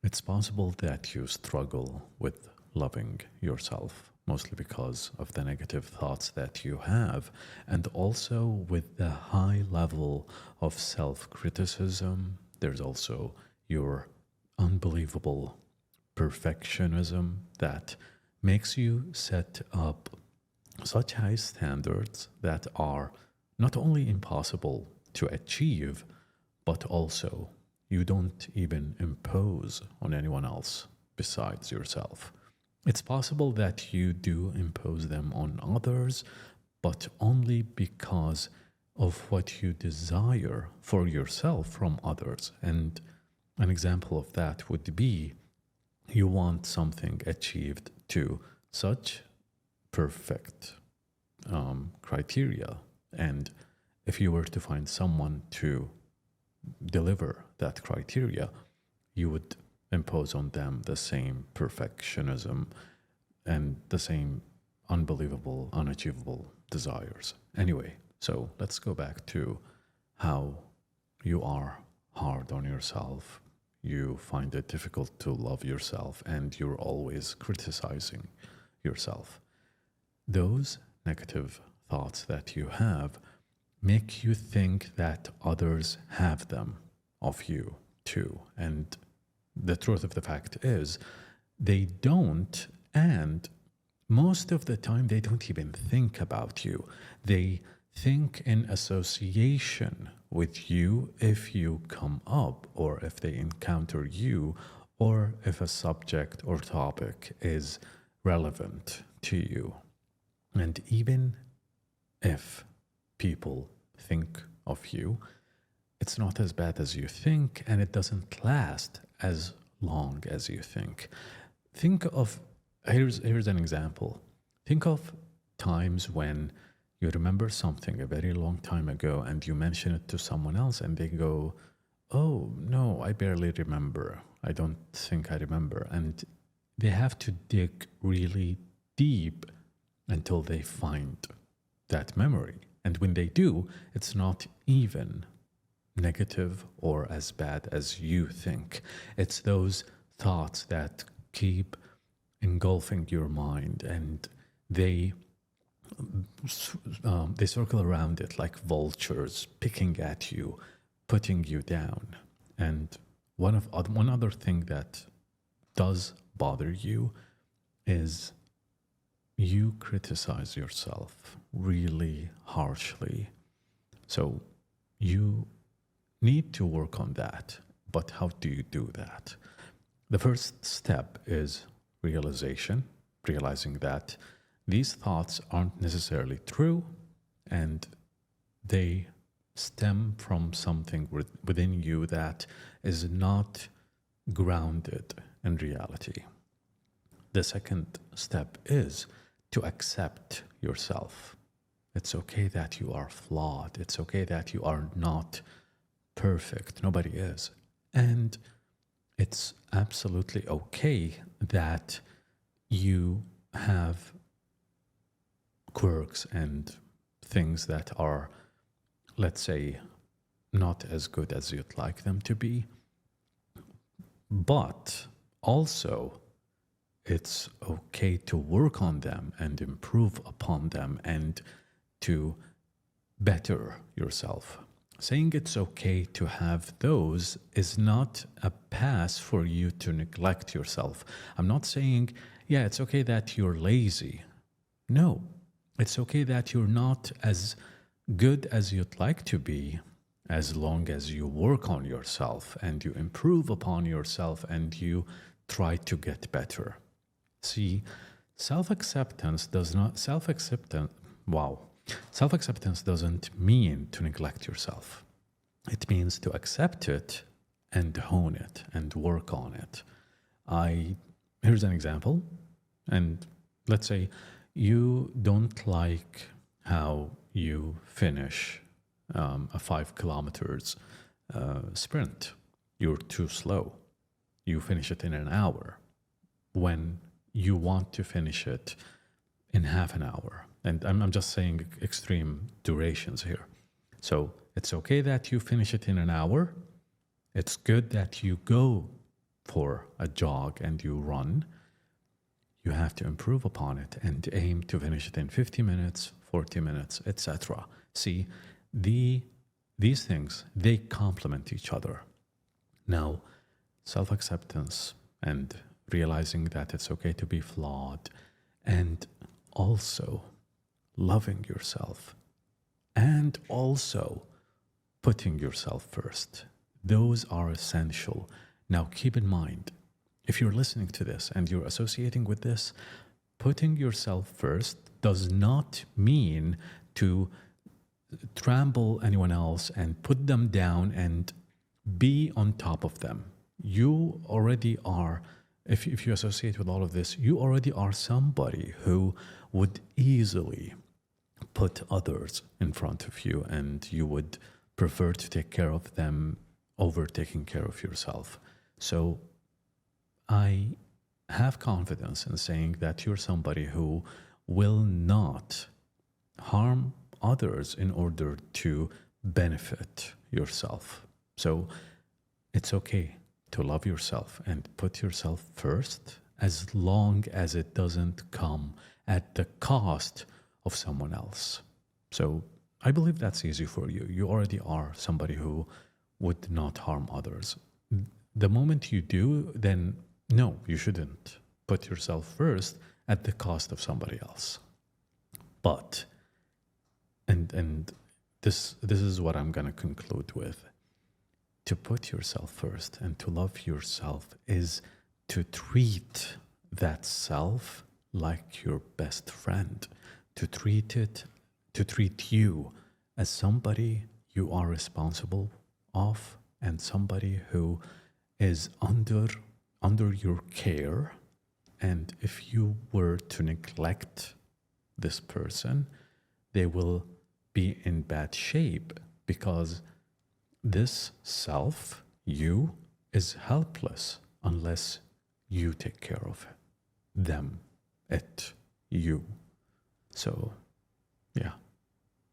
It's possible that you struggle with loving yourself, mostly because of the negative thoughts that you have, and also with the high level of self criticism. There's also your unbelievable perfectionism that makes you set up such high standards that are not only impossible to achieve, but also you don't even impose on anyone else besides yourself. It's possible that you do impose them on others, but only because of what you desire for yourself from others. And an example of that would be you want something achieved to such perfect criteria. And if you were to find someone to deliver that criteria, you would impose on them the same perfectionism and the same unbelievable, unachievable desires. Anyway, so let's go back to how you are hard on yourself. You find it difficult to love yourself and you're always criticizing yourself. Those negative thoughts that you have make you think that others have them of you too. And the truth of the fact is, they don't. And most of the time, they don't even think about you. They think in association with you if you come up, or if they encounter you, or if a subject or topic is relevant to you. And even if people think of you, it's not as bad as you think, and it doesn't last as long as you think. Think of, here's an example. Think of times when you remember something a very long time ago and you mention it to someone else and they go, "Oh, no, I barely remember. I don't think I remember." And they have to dig really deep until they find that memory. And when they do, it's not even negative or as bad as you think. It's those thoughts that keep engulfing your mind, and they circle around it like vultures, picking at you, putting you down. And one other thing that does bother you is you criticize yourself really harshly. So you need to work on that. But how do you do that? The first step is realization, realizing that these thoughts aren't necessarily true and they stem from something within you that is not grounded in reality. The second step is to accept yourself. It's okay that you are flawed. It's okay that you are not perfect. Nobody is. And it's absolutely okay that you have quirks and things that are, let's say, not as good as you'd like them to be. But also, it's okay to work on them and improve upon them and to better yourself. Saying it's okay to have those is not a pass for you to neglect yourself. I'm not saying, yeah, it's okay that you're lazy. No, it's okay that you're not as good as you'd like to be, as long as you work on yourself and you improve upon yourself and you try to get better. See, self-acceptance doesn't mean to neglect yourself. It means to accept it and hone it and work on it. Here's an example. And let's say you don't like how you finish a 5 kilometers sprint. You're too slow. You finish it in an hour when you want to finish it in half an hour. And I'm just saying extreme durations here. So it's okay that you finish it in an hour. It's good that you go for a jog and you run, you have to improve upon it and aim to finish it in 50 minutes, 40 minutes, etc. See, these things, they complement each other. Now, self-acceptance and realizing that it's okay to be flawed, and also loving yourself, and also putting yourself first. Those are essential. Now, keep in mind, if you're listening to this and you're associating with this, putting yourself first does not mean to trample anyone else and put them down and be on top of them. You already are, if you associate with all of this, you already are somebody who would easily put others in front of you, and you would prefer to take care of them over taking care of yourself. So I have confidence in saying that you're somebody who will not harm others in order to benefit yourself. So it's okay to love yourself and put yourself first, as long as it doesn't come at the cost of someone else. So I believe that's easy for you. You already are somebody who would not harm others. The moment you do, then no, you shouldn't put yourself first at the cost of somebody else. But, and this is what I'm going to conclude with. To put yourself first and to love yourself is to treat that self like your best friend, to treat you as somebody you are responsible of, and somebody who is under your care. And if you were to neglect this person, they will be in bad shape, because this self, you, is helpless unless you take care of them, you. So, yeah.